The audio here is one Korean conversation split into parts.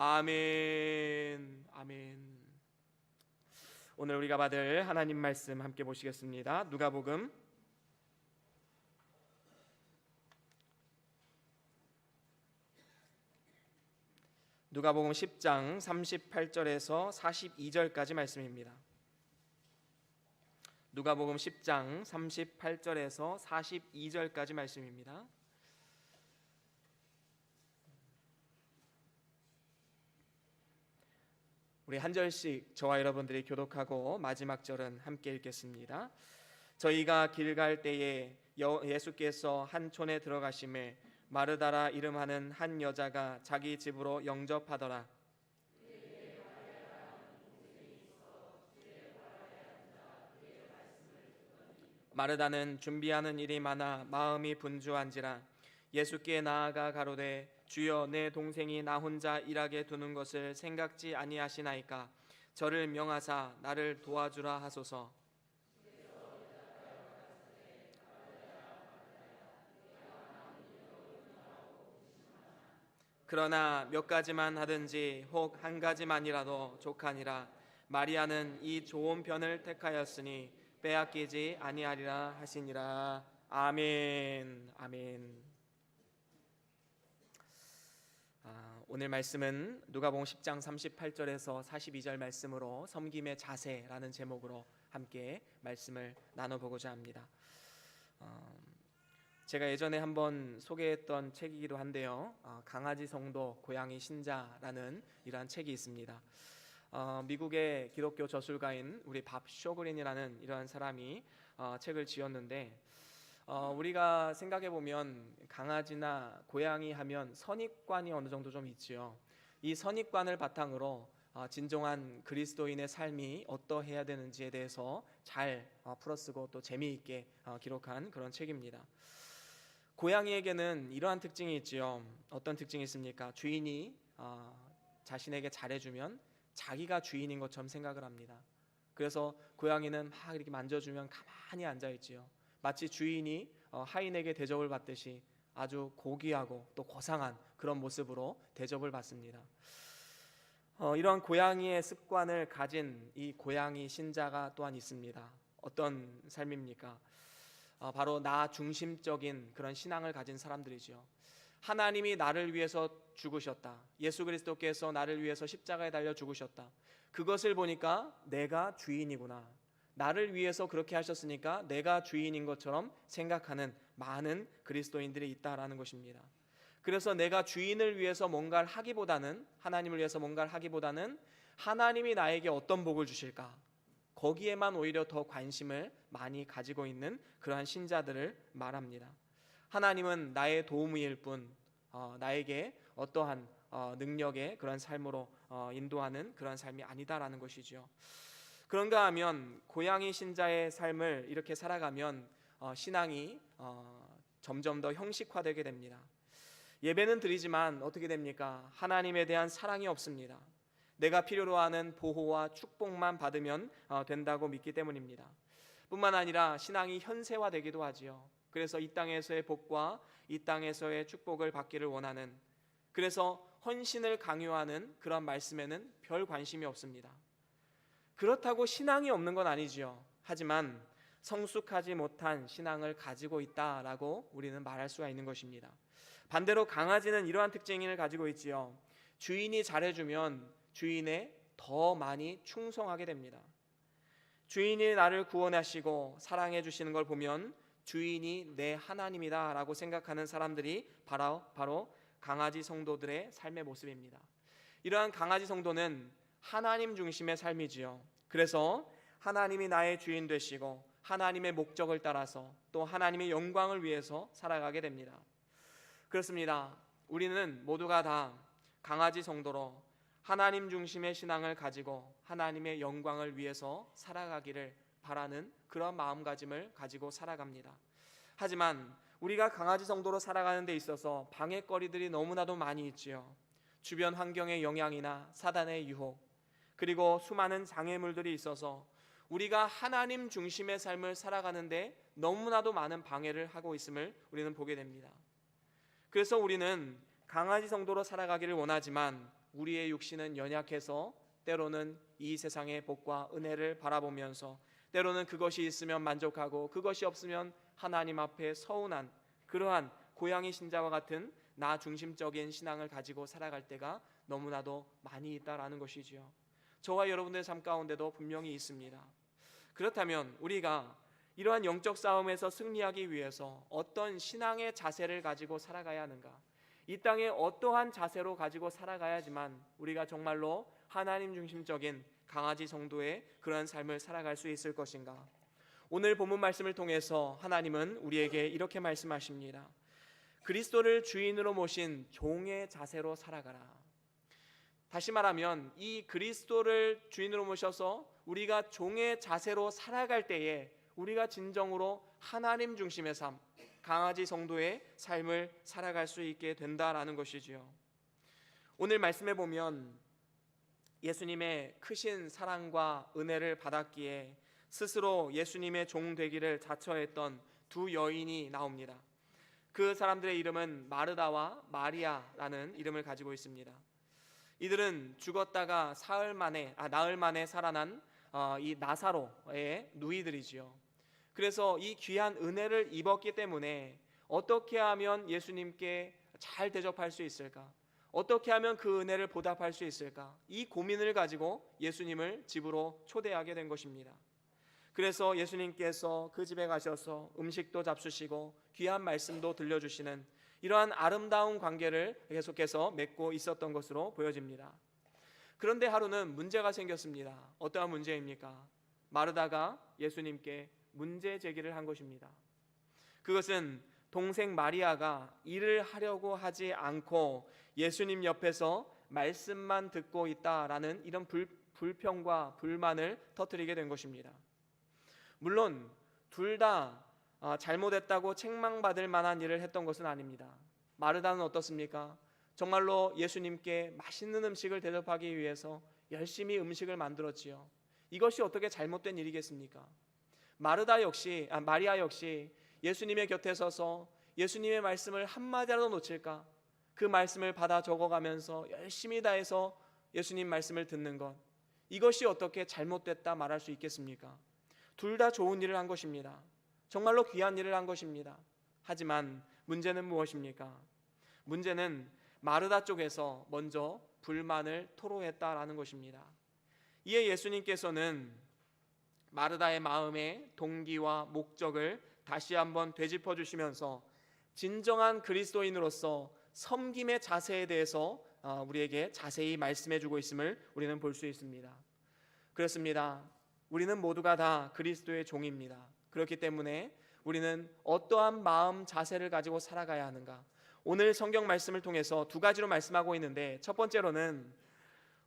아멘. 아멘. 오늘 우리가 받을 하나님 말씀 함께 보시겠습니다. 누가복음 10장 38절에서 42절까지 말씀입니다. 누가복음 10장 38절에서 42절까지 말씀입니다. 우리 한 절씩 저와 여러분들이 교독하고 마지막 절은 함께 읽겠습니다. 저희가 길 갈 때에 예수께서 한 촌에 들어가심에 마르다라 이름하는 한 여자가 자기 집으로 영접하더라. 마르다는 준비하는 일이 많아 마음이 분주한지라 예수께 나아가 가로되 주여 내 동생이 나 혼자 일하게 두는 것을 생각지 아니하시나이까 저를 명하사 나를 도와주라 하소서. 그러나 몇 가지만 하든지 혹 한 가지만이라도 족하니라. 마리아는 이 좋은 편을 택하였으니 빼앗기지 아니하리라 하시니라. 아멘. 아멘. 오늘 말씀은 누가복음 10장 38절에서 42절 말씀으로 섬김의 자세라는 제목으로 함께 말씀을 나눠보고자 합니다. 제가 예전에 한번 소개했던 책이기도 한데요. 강아지 성도 고양이 신자라는 이러한 책이 있습니다. 미국의 기독교 저술가인 우리 밥 쇼그린이라는 이러한 사람이 책을 지었는데 우리가 생각해 보면 강아지나 고양이 하면 선입관이 어느 정도 좀 있지요. 이 선입관을 바탕으로 진정한 그리스도인의 삶이 어떠해야 되는지에 대해서 잘 풀어쓰고 또 재미있게 기록한 그런 책입니다. 고양이에게는 이러한 특징이 있지요. 어떤 특징이 있습니까? 주인이 자신에게 잘해주면 자기가 주인인 것처럼 생각을 합니다. 그래서 고양이는 막 이렇게 만져주면 가만히 앉아있지요. 마치 주인이 하인에게 대접을 받듯이 아주 고귀하고 또 고상한 그런 모습으로 대접을 받습니다. 이러한 고양이의 습관을 가진 이 고양이 신자가 또한 있습니다. 어떤 삶입니까? 바로 나 중심적인 그런 신앙을 가진 사람들이죠. 하나님이 나를 위해서 죽으셨다. 예수 그리스도께서 나를 위해서 십자가에 달려 죽으셨다. 그것을 보니까 내가 주인이구나. 나를 위해서 그렇게 하셨으니까 내가 주인인 것처럼 생각하는 많은 그리스도인들이 있다라는 것입니다. 그래서 내가 주인을 위해서 뭔가를 하기보다는, 하나님을 위해서 뭔가를 하기보다는 하나님이 나에게 어떤 복을 주실까, 거기에만 오히려 더 관심을 많이 가지고 있는 그러한 신자들을 말합니다. 하나님은 나의 도움일 뿐 나에게 어떠한 능력의 그런 삶으로 인도하는 그런 삶이 아니다라는 것이죠. 그런가 하면 고양이 신자의 삶을 이렇게 살아가면 신앙이 점점 더 형식화되게 됩니다. 예배는 드리지만 어떻게 됩니까? 하나님에 대한 사랑이 없습니다. 내가 필요로 하는 보호와 축복만 받으면 된다고 믿기 때문입니다. 뿐만 아니라 신앙이 현세화되기도 하지요. 그래서 이 땅에서의 복과 이 땅에서의 축복을 받기를 원하는, 그래서 헌신을 강요하는 그런 말씀에는 별 관심이 없습니다. 그렇다고 신앙이 없는 건 아니지요. 하지만 성숙하지 못한 신앙을 가지고 있다라고 우리는 말할 수가 있는 것입니다. 반대로 강아지는 이러한 특징을 가지고 있지요. 주인이 잘해주면 주인에 더 많이 충성하게 됩니다. 주인이 나를 구원하시고 사랑해 주시는 걸 보면 주인이 내 하나님이다 라고 생각하는 사람들이 바로 강아지 성도들의 삶의 모습입니다. 이러한 강아지 성도는 하나님 중심의 삶이지요. 그래서 하나님이 나의 주인 되시고 하나님의 목적을 따라서 또 하나님의 영광을 위해서 살아가게 됩니다. 그렇습니다. 우리는 모두가 다 강아지 성도로 하나님 중심의 신앙을 가지고 하나님의 영광을 위해서 살아가기를 바라는 그런 마음가짐을 가지고 살아갑니다. 하지만 우리가 강아지 성도로 살아가는 데 있어서 방해거리들이 너무나도 많이 있지요. 주변 환경의 영향이나 사단의 유혹, 그리고 수많은 장애물들이 있어서 우리가 하나님 중심의 삶을 살아가는데 너무나도 많은 방해를 하고 있음을 우리는 보게 됩니다. 그래서 우리는 강아지 성도로 살아가기를 원하지만 우리의 육신은 연약해서 때로는 이 세상의 복과 은혜를 바라보면서 때로는 그것이 있으면 만족하고 그것이 없으면 하나님 앞에 서운한 그러한 고양이 신자와 같은 나 중심적인 신앙을 가지고 살아갈 때가 너무나도 많이 있다라는 것이지요. 저와 여러분들의 삶 가운데도 분명히 있습니다. 그렇다면 우리가 이러한 영적 싸움에서 승리하기 위해서 어떤 신앙의 자세를 가지고 살아가야 하는가? 이 땅에 어떠한 자세로 가지고 살아가야지만 우리가 정말로 하나님 중심적인 강아지 성도의 그러한 삶을 살아갈 수 있을 것인가? 오늘 본문 말씀을 통해서 하나님은 우리에게 이렇게 말씀하십니다. 그리스도를 주인으로 모신 종의 자세로 살아가라. 다시 말하면 이 그리스도를 주인으로 모셔서 우리가 종의 자세로 살아갈 때에 우리가 진정으로 하나님 중심의 삶, 강아지 성도의 삶을 살아갈 수 있게 된다라는 것이지요. 오늘 말씀에 보면 예수님의 크신 사랑과 은혜를 받았기에 스스로 예수님의 종 되기를 자처했던 두 여인이 나옵니다. 그 사람들의 이름은 마르다와 마리아라는 이름을 가지고 있습니다. 이들은 죽었다가 나흘 만에 살아난 이 나사로의 누이들이지요. 그래서 이 귀한 은혜를 입었기 때문에 어떻게 하면 예수님께 잘 대접할 수 있을까? 어떻게 하면 그 은혜를 보답할 수 있을까? 이 고민을 가지고 예수님을 집으로 초대하게 된 것입니다. 그래서 예수님께서 그 집에 가셔서 음식도 잡수시고 귀한 말씀도 들려주시는 이러한 아름다운 관계를 계속해서 맺고 있었던 것으로 보여집니다. 그런데 하루는 문제가 생겼습니다. 어떠한 문제입니까? 마르다가 예수님께 문제 제기를 한 것입니다. 그것은 동생 마리아가 일을 하려고 하지 않고 예수님 옆에서 말씀만 듣고 있다라는 이런 불평과 불만을 터뜨리게 된 것입니다. 물론 둘 다 잘못했다고 책망받을 만한 일을 했던 것은 아닙니다. 마르다는 어떻습니까? 정말로 예수님께 맛있는 음식을 대접하기 위해서 열심히 음식을 만들었지요. 이것이 어떻게 잘못된 일이겠습니까? 마리아 역시 예수님의 곁에 서서 예수님의 말씀을 한마디라도 놓칠까? 그 말씀을 받아 적어가면서 열심히 다해서 예수님 말씀을 듣는 것, 이것이 어떻게 잘못됐다 말할 수 있겠습니까? 둘 다 좋은 일을 한 것입니다. 정말로 귀한 일을 한 것입니다. 하지만 문제는 무엇입니까? 문제는 마르다 쪽에서 먼저 불만을 토로했다라는 것입니다. 이에 예수님께서는 마르다의 마음의 동기와 목적을 다시 한번 되짚어 주시면서 진정한 그리스도인으로서 섬김의 자세에 대해서 우리에게 자세히 말씀해 주고 있음을 우리는 볼 수 있습니다. 그렇습니다. 우리는 모두가 다 그리스도의 종입니다. 그렇기 때문에 우리는 어떠한 마음 자세를 가지고 살아가야 하는가? 오늘 성경 말씀을 통해서 두 가지로 말씀하고 있는데, 첫 번째로는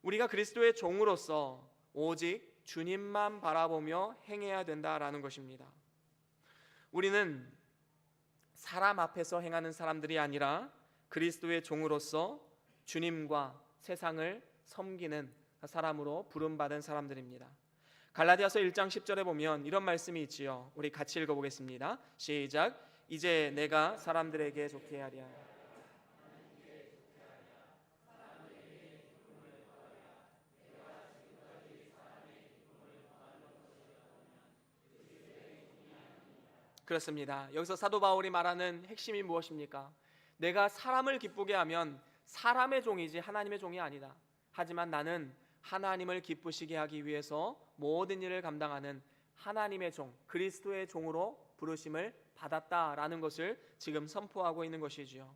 우리가 그리스도의 종으로서 오직 주님만 바라보며 행해야 된다라는 것입니다. 우리는 사람 앞에서 행하는 사람들이 아니라 그리스도의 종으로서 주님과 세상을 섬기는 사람으로 부름받은 사람들입니다. 갈라디아서 1장 10절에 보면 이런 말씀이 있지요. 우리 같이 읽어보겠습니다. 시작. 이제 내가 사람들에게 좋게 하랴. 그렇습니다. 여기서 사도 바울이 말하는 핵심이 무엇입니까? 내가 사람을 기쁘게 하면 사람의 종이지 하나님의 종이 아니다. 하지만 나는 하나님을 기쁘시게 하기 위해서 모든 일을 감당하는 하나님의 종, 그리스도의 종으로 부르심을 받았다라는 것을 지금 선포하고 있는 것이지요.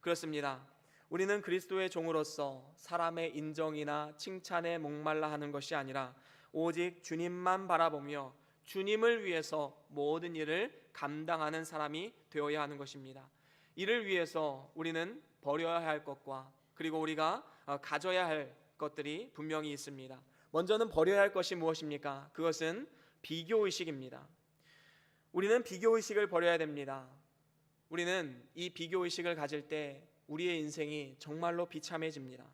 그렇습니다. 우리는 그리스도의 종으로서 사람의 인정이나 칭찬에 목말라 하는 것이 아니라 오직 주님만 바라보며 주님을 위해서 모든 일을 감당하는 사람이 되어야 하는 것입니다. 이를 위해서 우리는 버려야 할 것과 그리고 우리가 가져야 할 것들이 분명히 있습니다. 먼저는 버려야 할 것이 무엇입니까? 그것은 비교의식입니다. 우리는 비교의식을 버려야 됩니다. 우리는 이 비교의식을 가질 때 우리의 인생이 정말로 비참해집니다.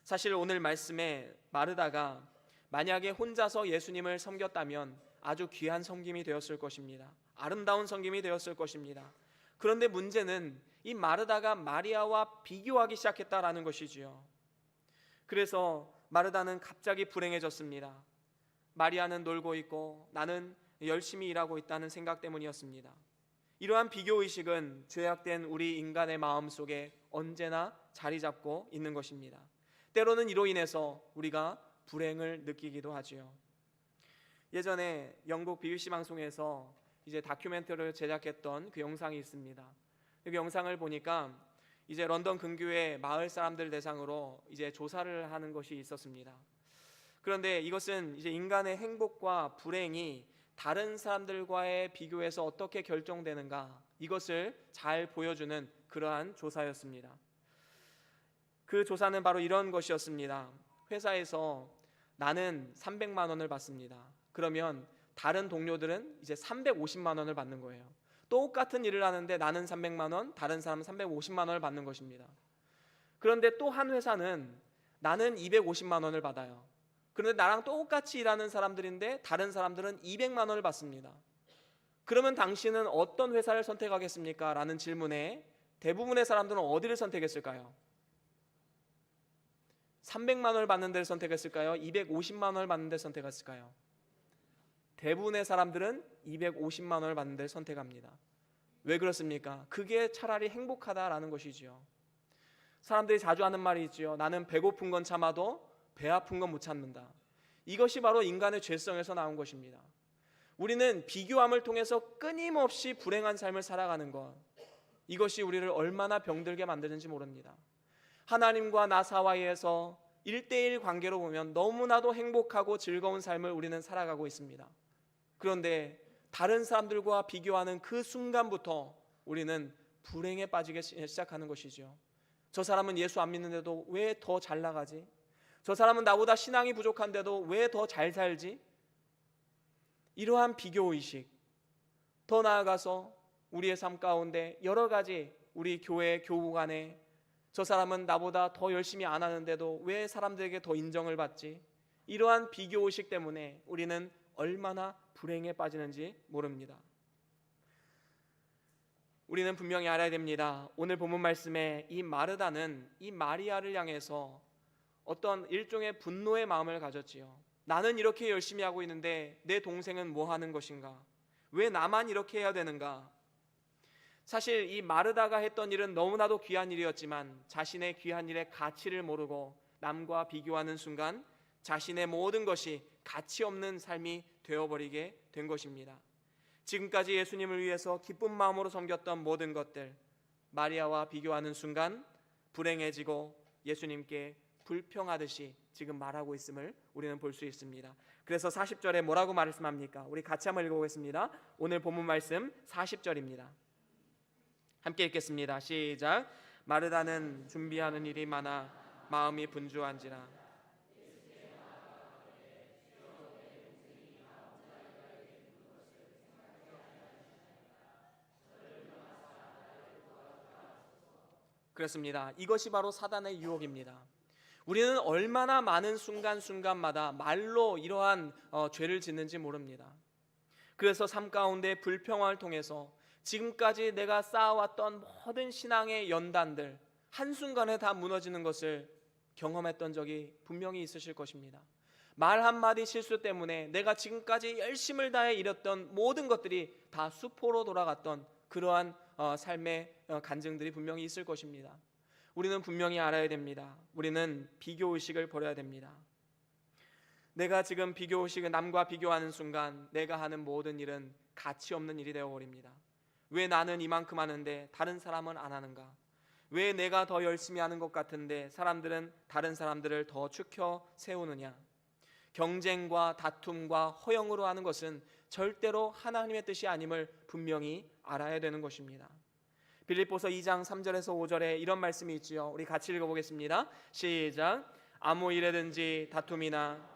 사실 오늘 말씀에 마르다가 만약에 혼자서 예수님을 섬겼다면 아주 귀한 섬김이 되었을 것입니다. 아름다운 섬김이 되었을 것입니다. 그런데 문제는 이 마르다가 마리아와 비교하기 시작했다라는 것이지요. 그래서 마르다는 갑자기 불행해졌습니다. 마리아는 놀고 있고 나는 열심히 일하고 있다는 생각 때문이었습니다. 이러한 비교의식은 죄악된 우리 인간의 마음 속에 언제나 자리 잡고 있는 것입니다. 때로는 이로 인해서 우리가 불행을 느끼기도 하지요. 예전에 영국 BBC 방송에서 이제 다큐멘터리를 제작했던 그 영상이 있습니다. 그 영상을 보니까 이제 런던 근교의 마을 사람들 대상으로 이제 조사를 하는 것이 있었습니다. 그런데 이것은 이제 인간의 행복과 불행이 다른 사람들과의 비교에서 어떻게 결정되는가, 이것을 잘 보여주는 그러한 조사였습니다. 그 조사는 바로 이런 것이었습니다. 회사에서 나는 300만 원을 받습니다. 그러면 다른 동료들은 이제 350만 원을 받는 거예요. 똑같은 일을 하는데 나는 300만 원, 다른 사람은 350만 원을 받는 것입니다. 그런데 또 한 회사는 나는 250만 원을 받아요. 그런데 나랑 똑같이 일하는 사람들인데 다른 사람들은 200만 원을 받습니다. 그러면 당신은 어떤 회사를 선택하겠습니까? 라는 질문에 대부분의 사람들은 어디를 선택했을까요? 300만 원을 받는 데를 선택했을까요? 250만 원을 받는 데를 선택했을까요? 대부분의 사람들은 250만 원을 받는 데를 선택합니다. 왜 그렇습니까? 그게 차라리 행복하다라는 것이지요. 사람들이 자주 하는 말이 있지요. 나는 배고픈 건 참아도 배 아픈 건 못 참는다. 이것이 바로 인간의 죄성에서 나온 것입니다. 우리는 비교함을 통해서 끊임없이 불행한 삶을 살아가는 것, 이것이 우리를 얼마나 병들게 만드는지 모릅니다. 하나님과 나 사이에서 1대1 관계로 보면 너무나도 행복하고 즐거운 삶을 우리는 살아가고 있습니다. 그런데 다른 사람들과 비교하는 그 순간부터 우리는 불행에 빠지기 시작하는 것이죠. 저 사람은 예수 안 믿는데도 왜 더 잘 나가지? 저 사람은 나보다 신앙이 부족한데도 왜 더 잘 살지? 이러한 비교의식, 더 나아가서 우리의 삶 가운데 여러 가지 우리 교회 교우 간에 저 사람은 나보다 더 열심히 안 하는데도 왜 사람들에게 더 인정을 받지? 이러한 비교의식 때문에 우리는 얼마나 불행에 빠지는지 모릅니다. 우리는 분명히 알아야 됩니다. 오늘 본문 말씀에 이 마르다는 이 마리아를 향해서 어떤 일종의 분노의 마음을 가졌지요. 나는 이렇게 열심히 하고 있는데 내 동생은 뭐 하는 것인가? 왜 나만 이렇게 해야 되는가? 사실 이 마르다가 했던 일은 너무나도 귀한 일이었지만 자신의 귀한 일의 가치를 모르고 남과 비교하는 순간 자신의 모든 것이 가치 없는 삶이 되어버리게 된 것입니다. 지금까지 예수님을 위해서 기쁜 마음으로 섬겼던 모든 것들, 마리아와 비교하는 순간 불행해지고 예수님께 불평하듯이 지금 말하고 있음을 우리는 볼 수 있습니다. 그래서 40절에 뭐라고 말씀합니까? 우리 같이 한번 읽어보겠습니다. 오늘 본문 말씀 40절입니다. 함께 읽겠습니다. 시작. 마르다는 준비하는 일이 많아 마음이 분주한지라. 그렇습니다. 이것이 바로 사단의 유혹입니다. 우리는 얼마나 많은 순간순간마다 말로 이러한 죄를 짓는지 모릅니다. 그래서 삶 가운데 불평을 통해서 지금까지 내가 쌓아왔던 모든 신앙의 연단들 한순간에 다 무너지는 것을 경험했던 적이 분명히 있으실 것입니다. 말 한마디 실수 때문에 내가 지금까지 열심을 다해 이뤘던 모든 것들이 다 수포로 돌아갔던 그러한 삶의 간증들이 분명히 있을 것입니다. 우리는 분명히 알아야 됩니다. 우리는 비교의식을 버려야 됩니다. 내가 지금 비교의식을 남과 비교하는 순간 내가 하는 모든 일은 가치 없는 일이 되어버립니다. 왜 나는 이만큼 하는데 다른 사람은 안 하는가? 왜 내가 더 열심히 하는 것 같은데 사람들은 다른 사람들을 더 추켜 세우느냐? 경쟁과 다툼과 허영으로 하는 것은 절대로 하나님의 뜻이 아님을 분명히 알아야 되는 것입니다. 빌립보서 2장 3절에서 5절에 이런 말씀이 있지요. 우리 같이 읽어보겠습니다. 시작. 아무 일에든지 다툼이나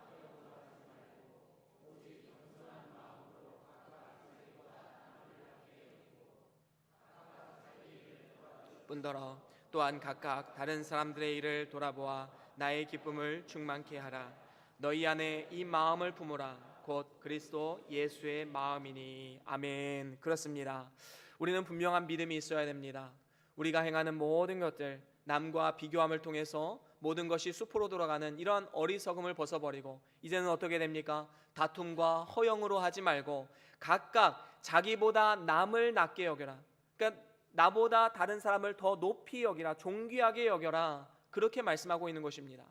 뿐더러 또한 각각 다른 사람들의 일을 돌아보아 나의 기쁨을 충만케 하라. 너희 안에 이 마음을 품으라. 곧 그리스도 예수의 마음이니. 아멘. 그렇습니다. 우리는 분명한 믿음이 있어야 됩니다. 우리가 행하는 모든 것들 남과 비교함을 통해서 모든 것이 숲으로 돌아가는 이러한 어리석음을 벗어버리고 이제는 어떻게 됩니까? 다툼과 허영으로 하지 말고 각각 자기보다 남을 낮게 여겨라. 그러니까 나보다 다른 사람을 더 높이 여기라, 존귀하게 여겨라, 그렇게 말씀하고 있는 것입니다.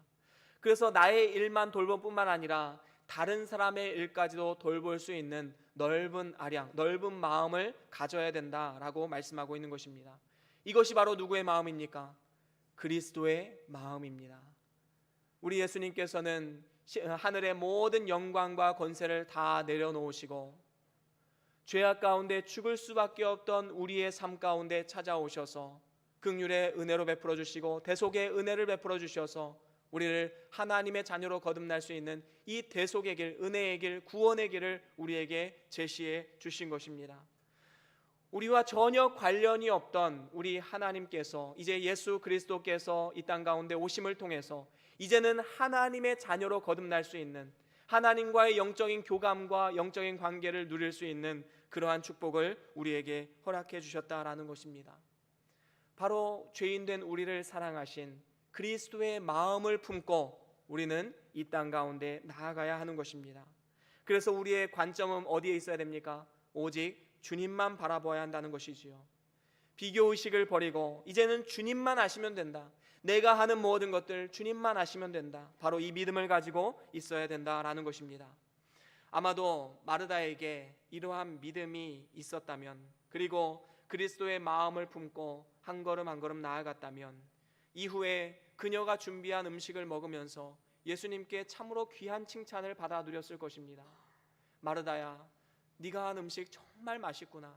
그래서 나의 일만 돌볼 뿐만 아니라 다른 사람의 일까지도 돌볼 수 있는 넓은 아량, 넓은 마음을 가져야 된다라고 말씀하고 있는 것입니다. 이것이 바로 누구의 마음입니까? 그리스도의 마음입니다. 우리 예수님께서는 하늘의 모든 영광과 권세를 다 내려놓으시고 죄악 가운데 죽을 수밖에 없던 우리의 삶 가운데 찾아오셔서 긍휼의 은혜로 베풀어 주시고 대속의 은혜를 베풀어 주셔서 우리를 하나님의 자녀로 거듭날 수 있는 이 대속의 길, 은혜의 길, 구원의 길을 우리에게 제시해 주신 것입니다. 우리와 전혀 관련이 없던 우리 하나님께서 이제 예수 그리스도께서 이 땅 가운데 오심을 통해서 이제는 하나님의 자녀로 거듭날 수 있는, 하나님과의 영적인 교감과 영적인 관계를 누릴 수 있는 그러한 축복을 우리에게 허락해 주셨다라는 것입니다. 바로 죄인된 우리를 사랑하신 그리스도의 마음을 품고 우리는 이 땅 가운데 나아가야 하는 것입니다. 그래서 우리의 관점은 어디에 있어야 됩니까? 오직 주님만 바라봐야 한다는 것이지요. 비교의식을 버리고 이제는 주님만 아시면 된다. 내가 하는 모든 것들 주님만 아시면 된다. 바로 이 믿음을 가지고 있어야 된다라는 것입니다. 아마도 마르다에게 이러한 믿음이 있었다면, 그리고 그리스도의 마음을 품고 한 걸음 한 걸음 나아갔다면 이후에 그녀가 준비한 음식을 먹으면서 예수님께 참으로 귀한 칭찬을 받아 누렸을 것입니다. 마르다야, 네가 한 음식 정말 맛있구나.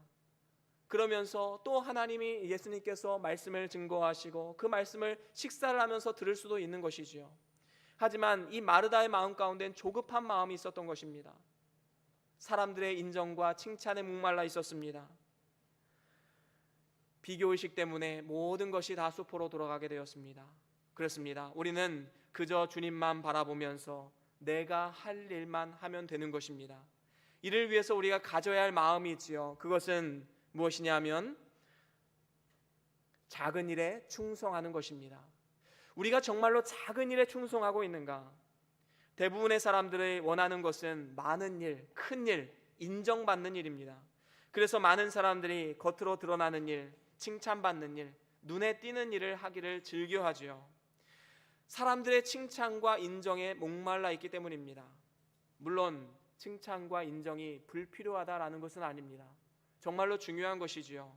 그러면서 또 하나님이, 예수님께서 말씀을 증거하시고 그 말씀을 식사를 하면서 들을 수도 있는 것이지요. 하지만 이 마르다의 마음 가운데는 조급한 마음이 있었던 것입니다. 사람들의 인정과 칭찬에 목말라 있었습니다. 비교의식 때문에 모든 것이 다 수포로 돌아가게 되었습니다. 그렇습니다. 우리는 그저 주님만 바라보면서 내가 할 일만 하면 되는 것입니다. 이를 위해서 우리가 가져야 할 마음이 있지요. 그것은 무엇이냐면 작은 일에 충성하는 것입니다. 우리가 정말로 작은 일에 충성하고 있는가? 대부분의 사람들이 원하는 것은 많은 일, 큰 일, 인정받는 일입니다. 그래서 많은 사람들이 겉으로 드러나는 일, 칭찬받는 일, 눈에 띄는 일을 하기를 즐겨하지요. 사람들의 칭찬과 인정에 목말라 있기 때문입니다. 물론 칭찬과 인정이 불필요하다라는 것은 아닙니다. 정말로 중요한 것이지요.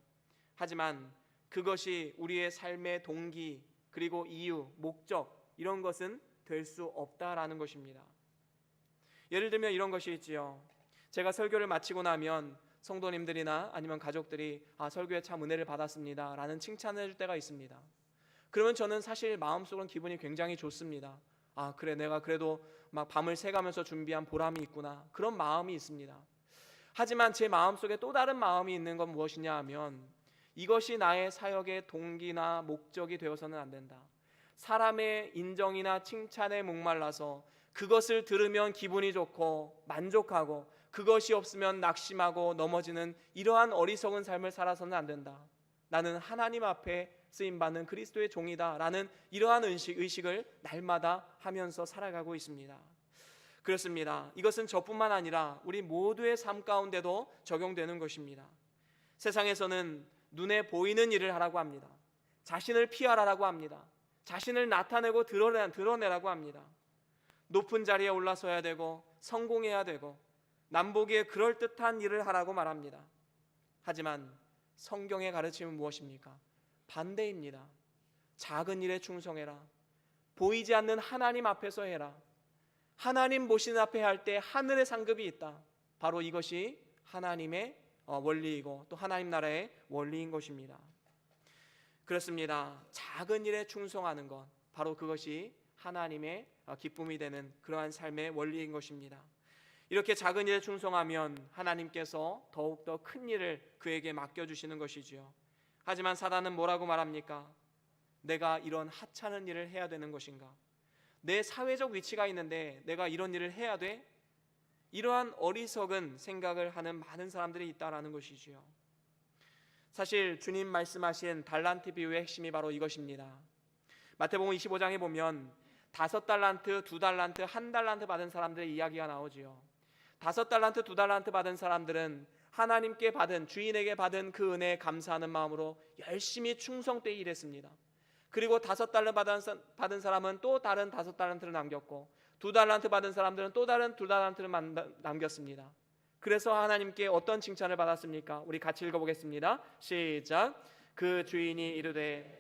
하지만 그것이 우리의 삶의 동기, 그리고 이유, 목적, 이런 것은 될 수 없다라는 것입니다. 예를 들면 이런 것이 있지요. 제가 설교를 마치고 나면 성도님들이나 아니면 가족들이 설교에 참 은혜를 받았습니다 라는 칭찬을 해줄 때가 있습니다. 그러면 저는 사실 마음속으로는 기분이 굉장히 좋습니다. 그래, 내가 그래도 막 밤을 새가면서 준비한 보람이 있구나, 그런 마음이 있습니다. 하지만 제 마음속에 또 다른 마음이 있는 건 무엇이냐 하면 이것이 나의 사역의 동기나 목적이 되어서는 안 된다. 사람의 인정이나 칭찬에 목말라서 그것을 들으면 기분이 좋고 만족하고 그것이 없으면 낙심하고 넘어지는 이러한 어리석은 삶을 살아서는 안 된다. 나는 하나님 앞에 쓰임받는 그리스도의 종이다 라는 이러한 의식을 날마다 하면서 살아가고 있습니다. 그렇습니다. 이것은 저뿐만 아니라 우리 모두의 삶 가운데도 적용되는 것입니다. 세상에서는 눈에 보이는 일을 하라고 합니다. 자신을 피하라고 합니다. 자신을 나타내고 드러내라고 합니다. 높은 자리에 올라서야 되고 성공해야 되고 남보기에 그럴듯한 일을 하라고 말합니다. 하지만 성경의 가르침은 무엇입니까? 반대입니다. 작은 일에 충성해라. 보이지 않는 하나님 앞에서 해라. 하나님 보시는 앞에 할 때 하늘의 상급이 있다. 바로 이것이 하나님의 원리이고 또 하나님 나라의 원리인 것입니다. 그렇습니다. 작은 일에 충성하는 것, 바로 그것이 하나님의 기쁨이 되는 그러한 삶의 원리인 것입니다. 이렇게 작은 일에 충성하면 하나님께서 더욱더 큰 일을 그에게 맡겨주시는 것이지요. 하지만 사단은 뭐라고 말합니까? 내가 이런 하찮은 일을 해야 되는 것인가? 내 사회적 위치가 있는데 내가 이런 일을 해야 돼? 이러한 어리석은 생각을 하는 많은 사람들이 있다라는 것이지요. 사실 주님 말씀하신 달란트 비유의 핵심이 바로 이것입니다. 마태복음 25장에 보면 5달란트, 2달란트, 1달란트 받은 사람들의 이야기가 나오지요. 5달란트, 2달란트 받은 사람들은 하나님께 받은, 주인에게 받은 그 은혜에 감사하는 마음으로 열심히 충성되이 일했습니다. 그리고 5달란트 받은 사람은 또 다른 5달란트를 남겼고, 2달란트 받은 사람들은 또 다른 2달란트를 남겼습니다. 그래서 하나님께 어떤 칭찬을 받았습니까? 우리 같이 읽어보겠습니다. 시작. 그 주인이 이르되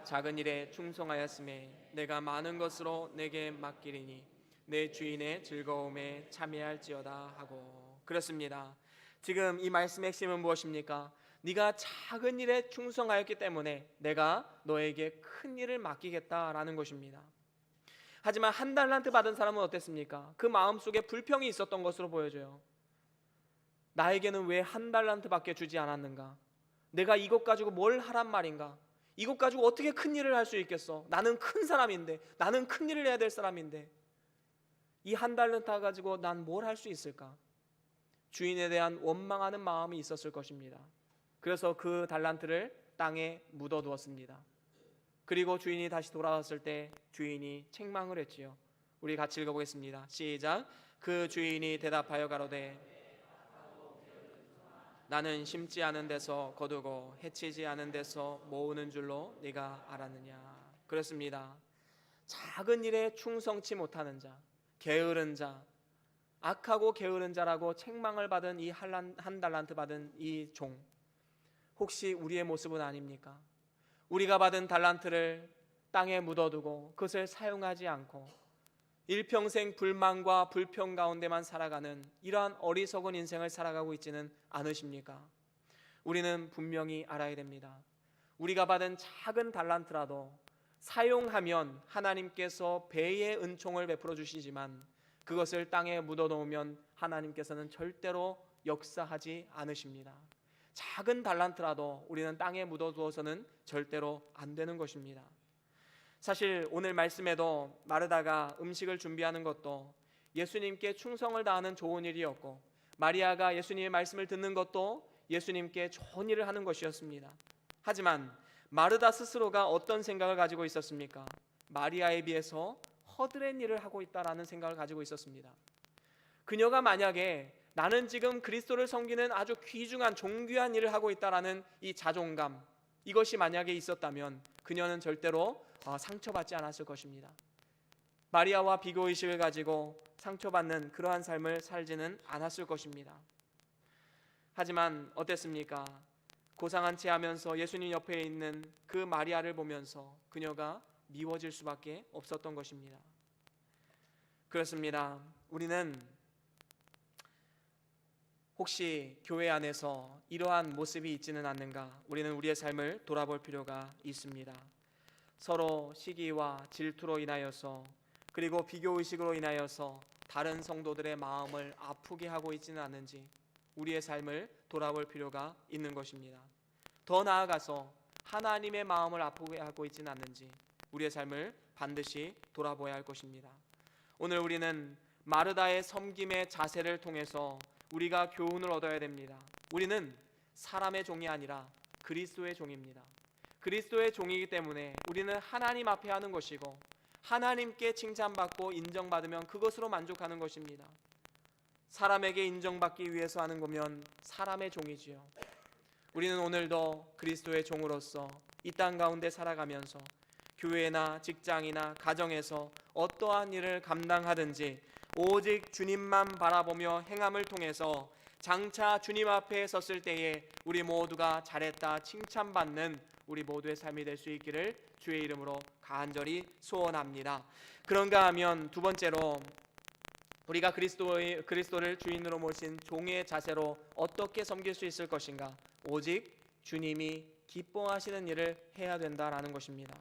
작은 일에 충성하였음에 내가 많은 것으로 내게 맡기리니 내 주인의 즐거움에 참여할지어다 하고. 그렇습니다. 지금 이 말씀의 핵심은 무엇입니까? 네가 작은 일에 충성하였기 때문에 내가 너에게 큰 일을 맡기겠다라는 것입니다. 하지만 1달란트 받은 사람은 어땠습니까? 그 마음속에 불평이 있었던 것으로 보여져요. 나에게는 왜 1달란트밖에 주지 않았는가? 내가 이것 가지고 뭘 하란 말인가? 이것 가지고 어떻게 큰 일을 할 수 있겠어? 나는 큰 사람인데, 나는 큰 일을 해야 될 사람인데 이 1달란트 가지고 난 뭘 할 수 있을까? 주인에 대한 원망하는 마음이 있었을 것입니다. 그래서 그 달란트를 땅에 묻어두었습니다. 그리고 주인이 다시 돌아왔을 때 주인이 책망을 했지요. 우리 같이 읽어보겠습니다. 시작. 그 주인이 대답하여 가로되 나는 심지 않은 데서 거두고 해치지 않은 데서 모으는 줄로 네가 알았느냐. 그렇습니다. 작은 일에 충성치 못하는 자, 게으른 자, 악하고 게으른 자라고 책망을 받은 이 1달란트 받은 이 종, 혹시 우리의 모습은 아닙니까? 우리가 받은 달란트를 땅에 묻어두고 그것을 사용하지 않고 일평생 불만과 불평 가운데만 살아가는 이러한 어리석은 인생을 살아가고 있지는 않으십니까? 우리는 분명히 알아야 됩니다. 우리가 받은 작은 달란트라도 사용하면 하나님께서 배의 은총을 베풀어 주시지만 그것을 땅에 묻어놓으면 하나님께서는 절대로 역사하지 않으십니다. 작은 달란트라도 우리는 땅에 묻어두어서는 절대로 안 되는 것입니다. 사실 오늘 말씀에도 마르다가 음식을 준비하는 것도 예수님께 충성을 다하는 좋은 일이었고, 마리아가 예수님의 말씀을 듣는 것도 예수님께 좋은 일을 하는 것이었습니다. 하지만 마르다 스스로가 어떤 생각을 가지고 있었습니까? 마리아에 비해서 허드렛 일을 하고 있다라는 생각을 가지고 있었습니다. 그녀가 만약에 나는 지금 그리스도를 섬기는 아주 귀중한 존귀한 일을 하고 있다라는 이 자존감, 이것이 만약에 있었다면 그녀는 절대로 상처받지 않았을 것입니다. 마리아와 비교의식을 가지고 상처받는 그러한 삶을 살지는 않았을 것입니다. 하지만 어땠습니까? 고상한 채 하면서 예수님 옆에 있는 그 마리아를 보면서 그녀가 미워질 수밖에 없었던 것입니다. 그렇습니다. 우리는 혹시 교회 안에서 이러한 모습이 있지는 않는가? 우리는 우리의 삶을 돌아볼 필요가 있습니다. 서로 시기와 질투로 인하여서, 그리고 비교의식으로 인하여서 다른 성도들의 마음을 아프게 하고 있지는 않는지 우리의 삶을 돌아볼 필요가 있는 것입니다. 더 나아가서 하나님의 마음을 아프게 하고 있지는 않는지 우리의 삶을 반드시 돌아보아야 할 것입니다. 오늘 우리는 마르다의 섬김의 자세를 통해서 우리가 교훈을 얻어야 됩니다. 우리는 사람의 종이 아니라 그리스도의 종입니다. 그리스도의 종이기 때문에 우리는 하나님 앞에 하는 것이고, 하나님께 칭찬받고 인정받으면 그것으로 만족하는 것입니다. 사람에게 인정받기 위해서 하는 거면 사람의 종이지요. 우리는 오늘도 그리스도의 종으로서 이 땅 가운데 살아가면서 교회나 직장이나 가정에서 어떠한 일을 감당하든지 오직 주님만 바라보며 행함을 통해서 장차 주님 앞에 섰을 때에 우리 모두가 잘했다 칭찬받는 우리 모두의 삶이 될 수 있기를 주의 이름으로 간절히 소원합니다. 그런가 하면 두 번째로, 우리가 그리스도를 주인으로 모신 종의 자세로 어떻게 섬길 수 있을 것인가? 오직 주님이 기뻐하시는 일을 해야 된다라는 것입니다.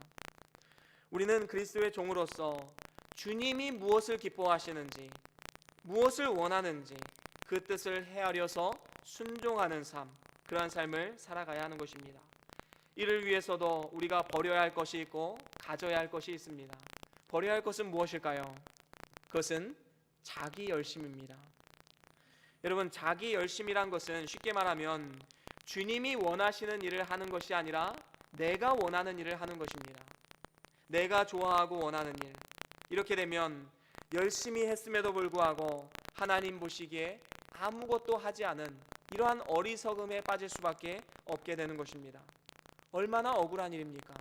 우리는 그리스도의 종으로서 주님이 무엇을 기뻐하시는지, 무엇을 원하는지 그 뜻을 헤아려서 순종하는 삶, 그러한 삶을 살아가야 하는 것입니다. 이를 위해서도 우리가 버려야 할 것이 있고 가져야 할 것이 있습니다. 버려야 할 것은 무엇일까요? 그것은 자기 열심입니다. 여러분, 자기 열심이란 것은 쉽게 말하면 주님이 원하시는 일을 하는 것이 아니라 내가 원하는 일을 하는 것입니다. 내가 좋아하고 원하는 일. 이렇게 되면 열심히 했음에도 불구하고 하나님 보시기에 아무것도 하지 않은 이러한 어리석음에 빠질 수밖에 없게 되는 것입니다. 얼마나 억울한 일입니까?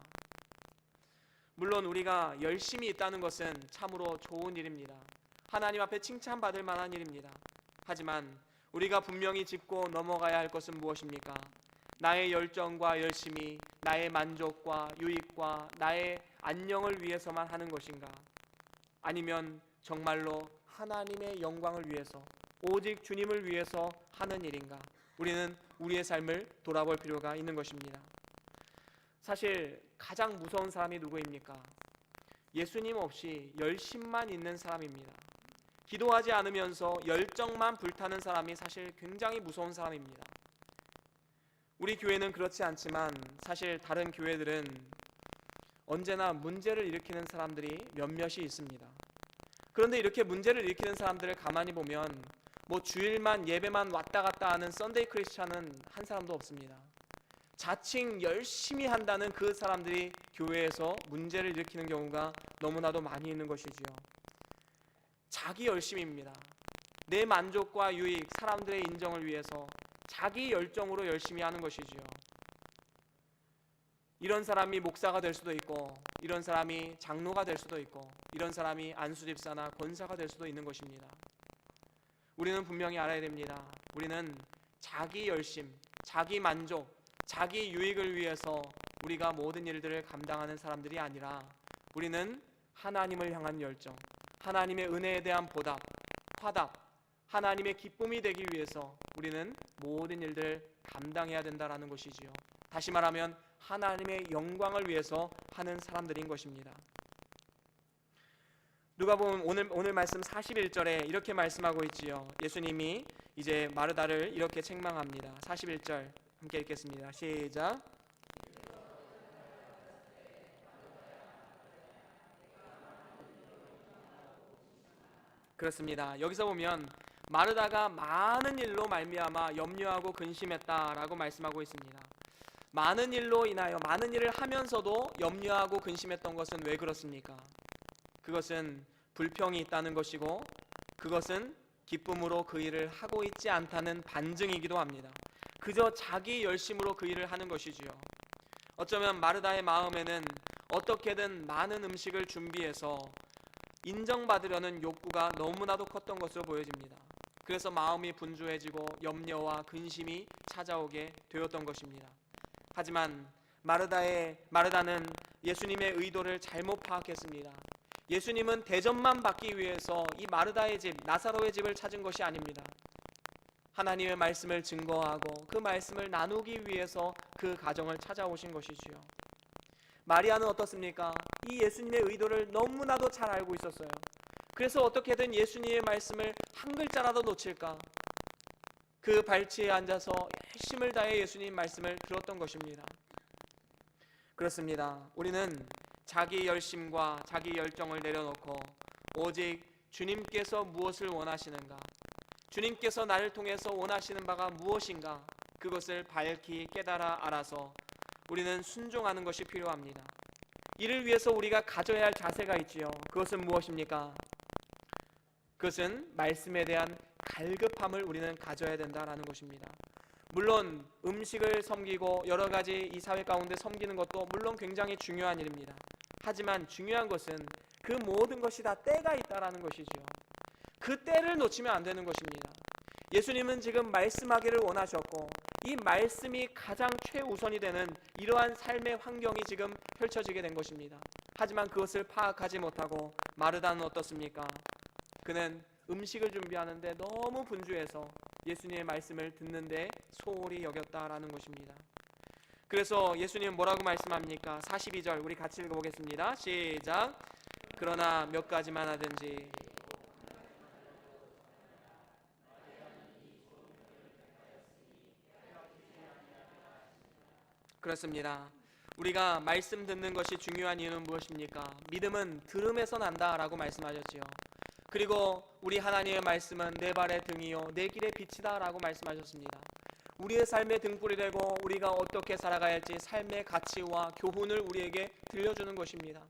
물론 우리가 열심히 있다는 것은 참으로 좋은 일입니다. 하나님 앞에 칭찬받을 만한 일입니다. 하지만 우리가 분명히 짚고 넘어가야 할 것은 무엇입니까? 나의 열정과 열심이 나의 만족과 유익과 나의 안녕을 위해서만 하는 것인가? 아니면 정말로 하나님의 영광을 위해서 오직 주님을 위해서 하는 일인가? 우리는 우리의 삶을 돌아볼 필요가 있는 것입니다. 사실 가장 무서운 사람이 누구입니까? 예수님 없이 열심만 있는 사람입니다. 기도하지 않으면서 열정만 불타는 사람이 사실 굉장히 무서운 사람입니다. 우리 교회는 그렇지 않지만 사실 다른 교회들은 언제나 문제를 일으키는 사람들이 몇몇이 있습니다. 그런데 이렇게 문제를 일으키는 사람들을 가만히 보면 뭐 주일만 예배만 왔다 갔다 하는 썬데이 크리스찬은 한 사람도 없습니다. 자칭 열심히 한다는 그 사람들이 교회에서 문제를 일으키는 경우가 너무나도 많이 있는 것이지요. 자기 열심입니다. 내 만족과 유익, 사람들의 인정을 위해서 자기 열정으로 열심히 하는 것이지요. 이런 사람이 목사가 될 수도 있고, 이런 사람이 장로가 될 수도 있고, 이런 사람이 안수집사나 권사가 될 수도 있는 것입니다. 우리는 분명히 알아야 됩니다. 우리는 자기 열심, 자기 만족, 자기 유익을 위해서 우리가 모든 일들을 감당하는 사람들이 아니라 우리는 하나님을 향한 열정, 하나님의 은혜에 대한 보답, 화답, 하나님의 기쁨이 되기 위해서 우리는 모든 일들을 감당해야 된다는 것이지요. 다시 말하면 하나님의 영광을 위해서 하는 사람들인 것입니다. 누가복음 오늘 말씀 41절에 이렇게 말씀하고 있지요. 예수님이 이제 마르다를 이렇게 책망합니다. 41절 함께 읽겠습니다. 시작. 그렇습니다. 여기서 보면 마르다가 많은 일로 말미암아 염려하고 근심했다라고 말씀하고 있습니다. 많은 일로 인하여 많은 일을 하면서도 염려하고 근심했던 것은 왜 그렇습니까? 그것은 불평이 있다는 것이고 그것은 기쁨으로 그 일을 하고 있지 않다는 반증이기도 합니다. 그저 자기 열심으로 그 일을 하는 것이지요. 어쩌면 마르다의 마음에는 어떻게든 많은 음식을 준비해서 인정받으려는 욕구가 너무나도 컸던 것으로 보여집니다. 그래서 마음이 분주해지고 염려와 근심이 찾아오게 되었던 것입니다. 하지만 마르다는 예수님의 의도를 잘못 파악했습니다. 예수님은 대접만 받기 위해서 이 마르다의 집, 나사로의 집을 찾은 것이 아닙니다. 하나님의 말씀을 증거하고 그 말씀을 나누기 위해서 그 가정을 찾아오신 것이지요. 마리아는 어떻습니까? 이 예수님의 의도를 너무나도 잘 알고 있었어요. 그래서 어떻게든 예수님의 말씀을 한 글자라도 놓칠까? 그 발치에 앉아서 열심을 다해 예수님 말씀을 들었던 것입니다. 그렇습니다. 우리는 자기 열심과 자기 열정을 내려놓고 오직 주님께서 무엇을 원하시는가? 주님께서 나를 통해서 원하시는 바가 무엇인가? 그것을 밝히 깨달아 알아서 우리는 순종하는 것이 필요합니다. 이를 위해서 우리가 가져야 할 자세가 있지요. 그것은 무엇입니까? 그것은 말씀에 대한 갈급함을 우리는 가져야 된다는 것입니다. 물론 음식을 섬기고 여러 가지 이 사회 가운데 섬기는 것도 물론 굉장히 중요한 일입니다. 하지만 중요한 것은 그 모든 것이 다 때가 있다는 것이죠. 그 때를 놓치면 안 되는 것입니다. 예수님은 지금 말씀하기를 원하셨고 이 말씀이 가장 최우선이 되는 이러한 삶의 환경이 지금 펼쳐지게 된 것입니다. 하지만 그것을 파악하지 못하고 마르다는 어떻습니까? 그는 음식을 준비하는데 너무 분주해서 예수님의 말씀을 듣는데 소홀히 여겼다라는 것입니다. 그래서 예수님은 뭐라고 말씀합니까? 42절 우리 같이 읽어보겠습니다. 시작. 그러나 몇 가지만 하든지 그렇습니다. 우리가 말씀 듣는 것이 중요한 이유는 무엇입니까? 믿음은 들음에서 난다라고 말씀하셨지요. 그리고 우리 하나님의 말씀은 내 발의 등이요 내 길의 빛이다라고 말씀하셨습니다. 우리의 삶의 등불이 되고 우리가 어떻게 살아가야 할지 삶의 가치와 교훈을 우리에게 들려주는 것입니다.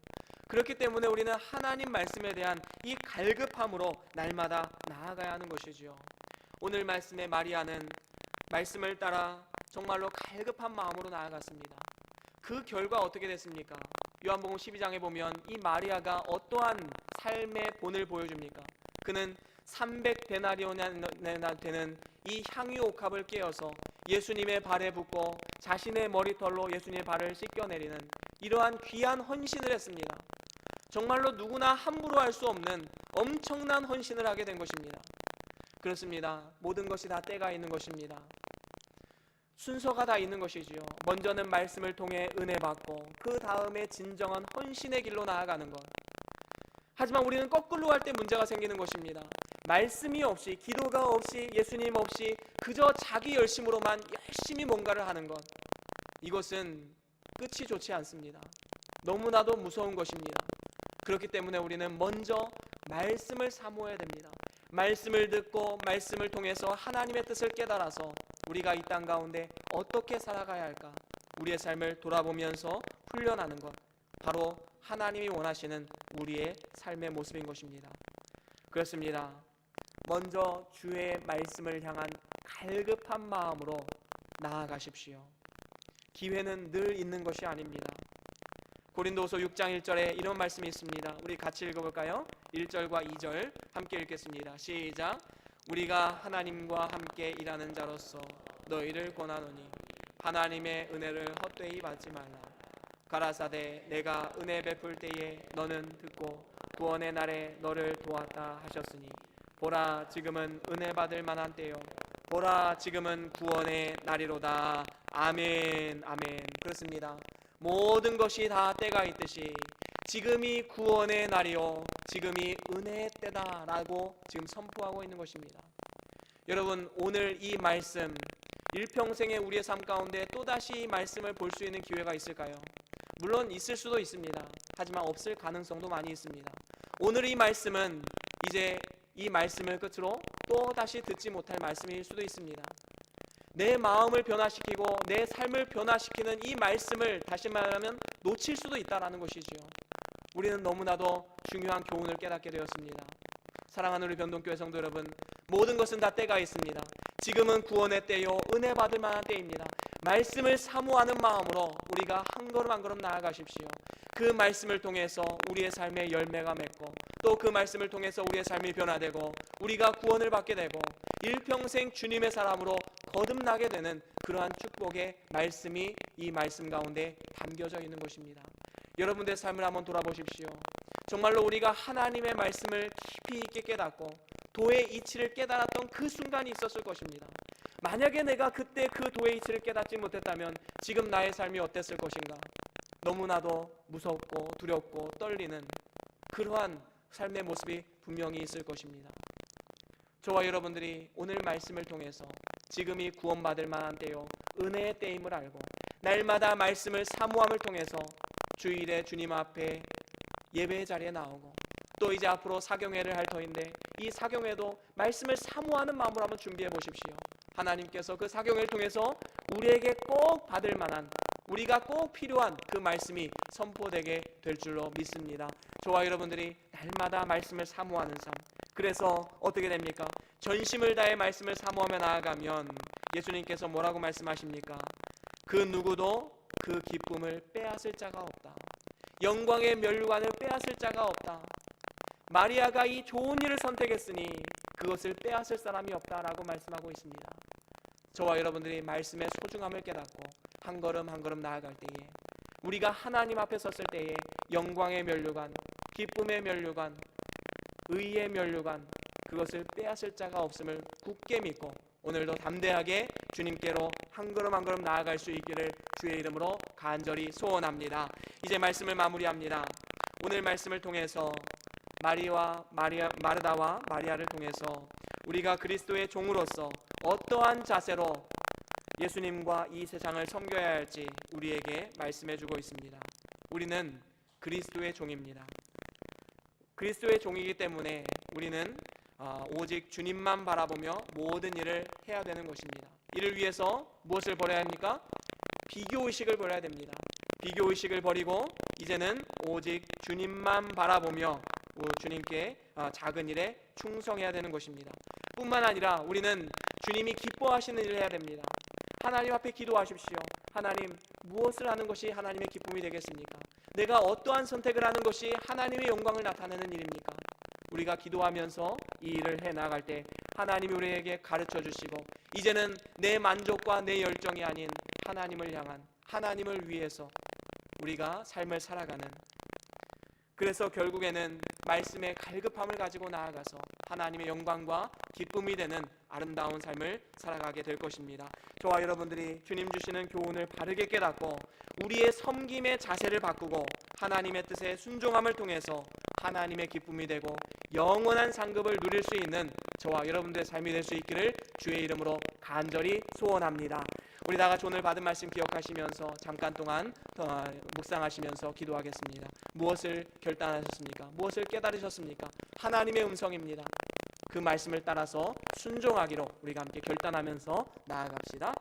그렇기 때문에 우리는 하나님 말씀에 대한 이 갈급함으로 날마다 나아가야 하는 것이지요. 오늘 말씀의 마리아는 말씀을 따라 정말로 갈급한 마음으로 나아갔습니다. 그 결과 어떻게 됐습니까? 요한복음 12장에 보면 이 마리아가 어떠한 삶의 본을 보여줍니까? 그는 300데나리온이나 되는 이 향유 옥합을 깨어서 예수님의 발에 붓고 자신의 머리털로 예수님의 발을 씻겨내리는 이러한 귀한 헌신을 했습니다. 정말로 누구나 함부로 할 수 없는 엄청난 헌신을 하게 된 것입니다. 그렇습니다. 모든 것이 다 때가 있는 것입니다. 순서가 다 있는 것이지요. 먼저는 말씀을 통해 은혜 받고 그 다음에 진정한 헌신의 길로 나아가는 것. 하지만 우리는 거꾸로 할 때 문제가 생기는 것입니다. 말씀이 없이, 기도가 없이, 예수님 없이 그저 자기 열심으로만 열심히 뭔가를 하는 것, 이것은 끝이 좋지 않습니다. 너무나도 무서운 것입니다. 그렇기 때문에 우리는 먼저 말씀을 사모해야 됩니다. 말씀을 듣고 말씀을 통해서 하나님의 뜻을 깨달아서 우리가 이 땅 가운데 어떻게 살아가야 할까, 우리의 삶을 돌아보면서 훈련하는 것, 바로 하나님이 원하시는 우리의 삶의 모습인 것입니다. 그렇습니다. 먼저 주의 말씀을 향한 갈급한 마음으로 나아가십시오. 기회는 늘 있는 것이 아닙니다. 고린도후서 6장 1절에 이런 말씀이 있습니다. 우리 같이 읽어볼까요? 1절과 2절 함께 읽겠습니다. 시작. 우리가 하나님과 함께 일하는 자로서 너희를 권하노니 하나님의 은혜를 헛되이 받지 말라. 가라사대 내가 은혜 베풀 때에 너는 듣고 구원의 날에 너를 도왔다 하셨으니 보라 지금은 은혜 받을 만한 때요 보라 지금은 구원의 날이로다. 아멘. 아멘. 그렇습니다. 모든 것이 다 때가 있듯이 지금이 구원의 날이요 지금이 은혜의 때다라고 지금 선포하고 있는 것입니다. 여러분, 오늘 이 말씀, 일평생에 우리의 삶 가운데 또다시 이 말씀을 볼 수 있는 기회가 있을까요? 물론 있을 수도 있습니다. 하지만 없을 가능성도 많이 있습니다. 오늘 이 말씀은 이제 이 말씀을 끝으로 또다시 듣지 못할 말씀일 수도 있습니다. 내 마음을 변화시키고 내 삶을 변화시키는 이 말씀을 다시 말하면 놓칠 수도 있다는 것이지요. 우리는 너무나도 중요한 교훈을 깨닫게 되었습니다. 사랑하는 우리 변동교회 성도 여러분, 모든 것은 다 때가 있습니다. 지금은 구원의 때요 은혜 받을 만한 때입니다. 말씀을 사모하는 마음으로 우리가 한 걸음 한 걸음 나아가십시오. 그 말씀을 통해서 우리의 삶에 열매가 맺고 또 그 말씀을 통해서 우리의 삶이 변화되고 우리가 구원을 받게 되고 일평생 주님의 사람으로 거듭나게 되는 그러한 축복의 말씀이 이 말씀 가운데 담겨져 있는 것입니다. 여러분들의 삶을 한번 돌아보십시오. 정말로 우리가 하나님의 말씀을 깊이 있게 깨닫고 도의 이치를 깨달았던 그 순간이 있었을 것입니다. 만약에 내가 그때 그 도의 이치를 깨닫지 못했다면 지금 나의 삶이 어땠을 것인가? 너무나도 무섭고 두렵고 떨리는 그러한 삶의 모습이 분명히 있을 것입니다. 저와 여러분들이 오늘 말씀을 통해서 지금이 구원받을 만한 때요 은혜의 때임을 알고 날마다 말씀을 사모함을 통해서 주일에 주님 앞에 예배의 자리에 나오고 또 이제 앞으로 사경회를 할 터인데 이 사경회도 말씀을 사모하는 마음으로 한번 준비해 보십시오. 하나님께서 그 사경회를 통해서 우리에게 꼭 받을 만한, 우리가 꼭 필요한 그 말씀이 선포되게 될 줄로 믿습니다. 저와 여러분들이 날마다 말씀을 사모하는 삶, 그래서 어떻게 됩니까? 전심을 다해 말씀을 사모하며 나아가면 예수님께서 뭐라고 말씀하십니까? 그 누구도 그 기쁨을 빼앗을 자가 없다. 영광의 면류관을 빼앗을 자가 없다. 마리아가 이 좋은 일을 선택했으니 그것을 빼앗을 사람이 없다라고 말씀하고 있습니다. 저와 여러분들이 말씀의 소중함을 깨닫고 한 걸음 한 걸음 나아갈 때에 우리가 하나님 앞에 섰을 때에 영광의 면류관, 기쁨의 면류관, 의의 면류관, 그것을 빼앗을 자가 없음을 굳게 믿고 오늘도 담대하게 주님께로 한 걸음 한 걸음 나아갈 수 있기를 주의 이름으로 간절히 소원합니다. 이제 말씀을 마무리합니다. 오늘 말씀을 통해서 마르다와 마리아를 통해서 우리가 그리스도의 종으로서 어떠한 자세로 예수님과 이 세상을 섬겨야 할지 우리에게 말씀해 주고 있습니다. 우리는 그리스도의 종입니다. 그리스도의 종이기 때문에 우리는 오직 주님만 바라보며 모든 일을 해야 되는 것입니다. 이를 위해서 무엇을 버려야 합니까? 비교의식을 버려야 됩니다. 비교의식을 버리고 이제는 오직 주님만 바라보며 주님께 작은 일에 충성해야 되는 것입니다. 뿐만 아니라 우리는 주님이 기뻐하시는 일을 해야 됩니다. 하나님 앞에 기도하십시오. 하나님, 무엇을 하는 것이 하나님의 기쁨이 되겠습니까? 내가 어떠한 선택을 하는 것이 하나님의 영광을 나타내는 일입니까? 우리가 기도하면서 이 일을 해나갈 때 하나님이 우리에게 가르쳐 주시고 이제는 내 만족과 내 열정이 아닌 하나님을 향한, 하나님을 위해서 우리가 삶을 살아가는, 그래서 결국에는 말씀의 갈급함을 가지고 나아가서 하나님의 영광과 기쁨이 되는 아름다운 삶을 살아가게 될 것입니다. 저와 여러분들이 주님 주시는 교훈을 바르게 깨닫고 우리의 섬김의 자세를 바꾸고 하나님의 뜻에 순종함을 통해서 하나님의 기쁨이 되고 영원한 상급을 누릴 수 있는 저와 여러분들의 삶이 될 수 있기를 주의 이름으로 간절히 소원합니다. 우리 다 같이 오늘 받은 말씀 기억하시면서 잠깐 동안 묵상하시면서 기도하겠습니다. 무엇을 결단하셨습니까? 무엇을 깨달으셨습니까? 하나님의 음성입니다. 그 말씀을 따라서 순종하기로 우리가 함께 결단하면서 나아갑시다.